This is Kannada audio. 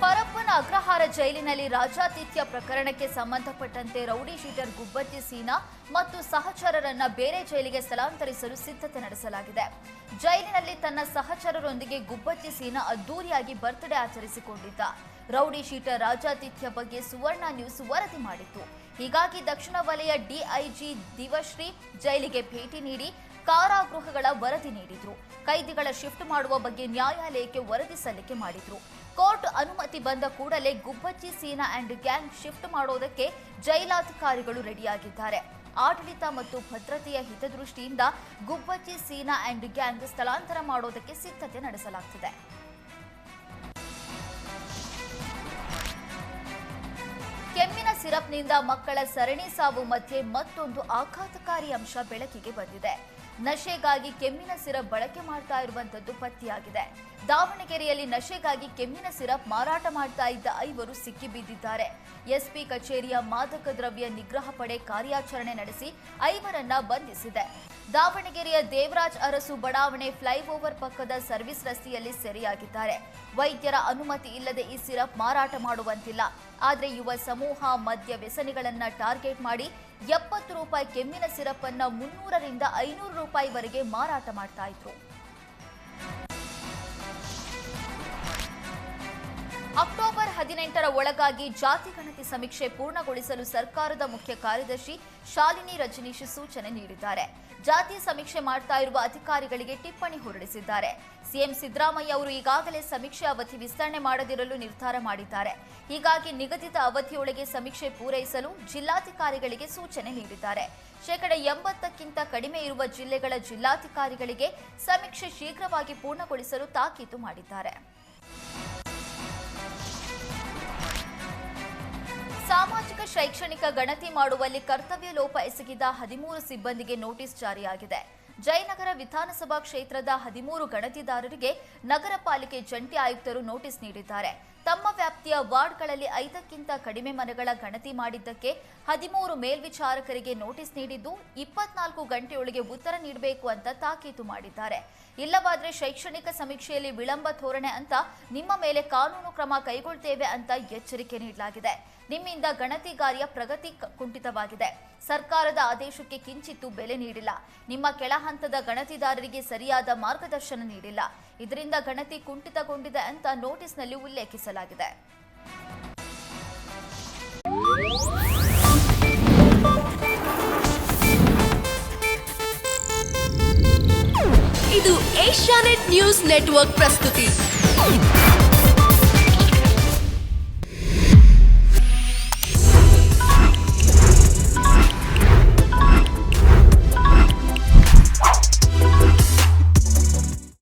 ಪರಪ್ಪನ ಅಗ್ರಹಾರ ಜೈಲಿನಲ್ಲಿ ರಾಜಾತಿಥ್ಯ ಪ್ರಕರಣಕ್ಕೆ ಸಂಬಂಧಪಟ್ಟಂತೆ ರೌಡಿ ಶೀಟರ್ ಗುಬ್ಬಚ್ಚಿ ಸೀನಾ ಮತ್ತು ಸಹಚರರನ್ನ ಬೇರೆ ಜೈಲಿಗೆ ಸ್ಥಳಾಂತರಿಸಲು ಸಿದ್ಧತೆ ನಡೆಸಲಾಗಿದೆ. ಜೈಲಿನಲ್ಲಿ ತನ್ನ ಸಹಚರರೊಂದಿಗೆ ಗುಬ್ಬಚ್ಚಿ ಸೀನಾ ಅದ್ದೂರಿಯಾಗಿ ಬರ್ತ್ಡೇ ಆಚರಿಸಿಕೊಂಡಿದ್ದ. ರೌಡಿ ಶೀಟರ್ ರಾಜಾತಿಥ್ಯ ಬಗ್ಗೆ ಸುವರ್ಣ ನ್ಯೂಸ್ ವರದಿ ಮಾಡಿತ್ತು. ಹೀಗಾಗಿ ದಕ್ಷಿಣ ವಲಯ ಡಿಐಜಿ ದಿವಶ್ರೀ ಜೈಲಿಗೆ ಭೇಟಿ ನೀಡಿ ಕಾರಾಗೃಹಗಳ ವರದಿ ನೀಡಿದ್ರು. ಕೈದಿಗಳ ಶಿಫ್ಟ್ ಮಾಡುವ ಬಗ್ಗೆ ನ್ಯಾಯಾಲಯಕ್ಕೆ ವರದಿ ಸಲ್ಲಿಕೆ ಮಾಡಿದ್ರು. ಕೋರ್ಟ್ ಅನುಮತಿ ಬಂದ ಕೂಡಲೇ ಗುಬ್ಬಚ್ಚಿ ಸೀನಾ ಅಂಡ್ ಗ್ಯಾಂಗ್ ಶಿಫ್ಟ್ ಮಾಡೋದಕ್ಕೆ ಜೈಲಾಧಿಕಾರಿಗಳು ರೆಡಿಯಾಗಿದ್ದಾರೆ. ಆಡಳಿತ ಮತ್ತು ಭದ್ರತೆಯ ಹಿತದೃಷ್ಟಿಯಿಂದ ಗುಬ್ಬಚ್ಚಿ ಸೀನಾ ಅಂಡ್ ಗ್ಯಾಂಗ್ ಸ್ಥಳಾಂತರ ಮಾಡೋದಕ್ಕೆ ಸಿದ್ಧತೆ ನಡೆಸಲಾಗುತ್ತಿದೆ. ಕೆಮ್ಮಿನ ಸಿರಪ್ನಿಂದ ಮಕ್ಕಳ ಸರಣಿ ಸಾವು ಮಧ್ಯೆ ಮತ್ತೊಂದು ಆಘಾತಕಾರಿ ಅಂಶ ಬೆಳಕಿಗೆ ಬಂದಿದೆ. ನಶೆಗಾಗಿ ಕೆಮ್ಮಿನ ಸಿರಪ್ ಬಳಕೆ ಮಾಡ್ತಾ ಇರುವಂತದ್ದು ಪತ್ತೆಯಾಗಿದೆ. ದಾವಣಗೆರೆಯಲ್ಲಿ ನಶೆಗಾಗಿ ಕೆಮ್ಮಿನ ಸಿರಪ್ ಮಾರಾಟ ಮಾಡ್ತಾ ಇದ್ದ 5 ಸಿಕ್ಕಿಬಿದ್ದಿದ್ದಾರೆ. ಎಸ್ಪಿ ಕಚೇರಿಯ ಮಾದಕ ದ್ರವ್ಯ ನಿಗ್ರಹ ಪಡೆ ಕಾರ್ಯಾಚರಣೆ ನಡೆಸಿ 5ರನ್ನ ಬಂಧಿಸಿದೆ. ದಾವಣಗೆರೆಯ ದೇವರಾಜ್ ಅರಸು ಬಡಾವಣೆ ಫ್ಲೈಓವರ್ ಪಕ್ಕದ ಸರ್ವಿಸ್ ರಸ್ತೆಯಲ್ಲಿ ಸೆರೆಯಾಗಿದ್ದಾರೆ. ವೈದ್ಯರ ಅನುಮತಿ ಇಲ್ಲದೆ ಈ ಸಿರಪ್ ಮಾರಾಟ ಮಾಡುವಂತಿಲ್ಲ. ಆದರೆ ಯುವ ಸಮೂಹ ಮದ್ಯ ವ್ಯಸನಿಗಳನ್ನ ಟಾರ್ಗೆಟ್ ಮಾಡಿ 70 ರೂಪಾಯಿ ಕೆಮ್ಮಿನ ಸಿರಪ್ ಅನ್ನ 300 ರಿಂದ 500 ರೂಪಾಯಿವರೆಗೆ ಮಾರಾಟ ಮಾಡ್ತಾ ಇದ್ರು. ಅಕ್ಟೋಬರ್ 18ರ ಒಳಗಾಗಿ ಜಾತಿ ಗಣತಿ ಸಮೀಕ್ಷೆ ಪೂರ್ಣಗೊಳಿಸಲು ಸರ್ಕಾರದ ಮುಖ್ಯ ಕಾರ್ಯದರ್ಶಿ ಶಾಲಿನಿ ರಜನೀಶ್ ಸೂಚನೆ ನೀಡಿದ್ದಾರೆ. ಜಾತಿ ಸಮೀಕ್ಷೆ ಮಾಡ್ತಾ ಇರುವ ಅಧಿಕಾರಿಗಳಿಗೆ ಟಿಪ್ಪಣಿ ಹೊರಡಿಸಿದ್ದಾರೆ. ಸಿಎಂ ಸಿದ್ದರಾಮಯ್ಯ ಅವರು ಈಗಾಗಲೇ ಸಮೀಕ್ಷೆ ಅವಧಿ ವಿಸ್ತರಣೆ ಮಾಡದಿರಲು ನಿರ್ಧಾರ ಮಾಡಿದ್ದಾರೆ. ಹೀಗಾಗಿ ನಿಗದಿತ ಅವಧಿಯೊಳಗೆ ಸಮೀಕ್ಷೆ ಪೂರೈಸಲು ಜಿಲ್ಲಾಧಿಕಾರಿಗಳಿಗೆ ಸೂಚನೆ ನೀಡಿದ್ದಾರೆ. 80%ಕ್ಕಿಂತ ಕಡಿಮೆ ಇರುವ ಜಿಲ್ಲೆಗಳ ಜಿಲ್ಲಾಧಿಕಾರಿಗಳಿಗೆ ಸಮೀಕ್ಷೆ ಶೀಘ್ರವಾಗಿ ಪೂರ್ಣಗೊಳಿಸಲು ತಾಕೀತು ಮಾಡಿದ್ದಾರೆ. ಸಾಮಾಜಿಕ ಶೈಕ್ಷಣಿಕ ಗಣತಿ ಮಾಡುವಲ್ಲಿ ಕರ್ತವ್ಯ ಲೋಪ ಎಸಗಿದ 13 ಸಿಬ್ಬಂದಿಗೆ ನೋಟಿಸ್ ಜಾರಿಯಾಗಿದೆ. ಜಯನಗರ ವಿಧಾನಸಭಾ ಕ್ಷೇತ್ರದ 13 ಗಣತಿದಾರರಿಗೆ ನಗರ ಪಾಲಿಕೆ ಜಂಟಿ ಆಯುಕ್ತರು ನೋಟಿಸ್ ನೀಡಿದ್ದಾರೆ. ತಮ್ಮ ವ್ಯಾಪ್ತಿಯ ವಾರ್ಡ್ಗಳಲ್ಲಿ 5ಕ್ಕಿಂತ ಕಡಿಮೆ ಮನೆಗಳ ಗಣತಿ ಮಾಡಿದ್ದಕ್ಕೆ 13 ಮೇಲ್ವಿಚಾರಕರಿಗೆ ನೋಟಿಸ್ ನೀಡಿದ್ದು 24 ಗಂಟೆಯೊಳಗೆ ಉತ್ತರ ನೀಡಬೇಕು ಅಂತ ತಾಕೀತು ಮಾಡಿದ್ದಾರೆ. ಇಲ್ಲವಾದರೆ ಶೈಕ್ಷಣಿಕ ಸಮೀಕ್ಷೆಯಲ್ಲಿ ವಿಳಂಬ ಧೋರಣೆ ಅಂತ ನಿಮ್ಮ ಮೇಲೆ ಕಾನೂನು ಕ್ರಮ ಕೈಗೊಳ್ಳುತ್ತೇವೆ ಅಂತ ಎಚ್ಚರಿಕೆ ನೀಡಲಾಗಿದೆ. ನಿಮ್ಮಿಂದ ಗಣತಿ ಕಾರ್ಯ ಪ್ರಗತಿ ಕುಂಠಿತವಾಗಿದೆ. ಸರ್ಕಾರದ ಆದೇಶಕ್ಕೆ ಕಿಂಚಿತ್ತೂ ಬೆಲೆ ನೀಡಿಲ್ಲ. ನಿಮ್ಮ ಕೆಳ ಹಂತದ ಗಣತಿದಾರರಿಗೆ ಸರಿಯಾದ ಮಾರ್ಗದರ್ಶನ ನೀಡಿಲ್ಲ. ಇದರಿಂದ ಗಣತಿ ಕುಂಠಿತಗೊಂಡಿದೆ ಅಂತ ನೋಟಿಸ್ನಲ್ಲಿ ಉಲ್ಲೇಖಿಸಲಾಗಿದೆ. ಇದು ಏಷ್ಯಾನೆಟ್ ನ್ಯೂಸ್ ನೆಟ್ವರ್ಕ್ ಪ್ರಸ್ತುತಿ.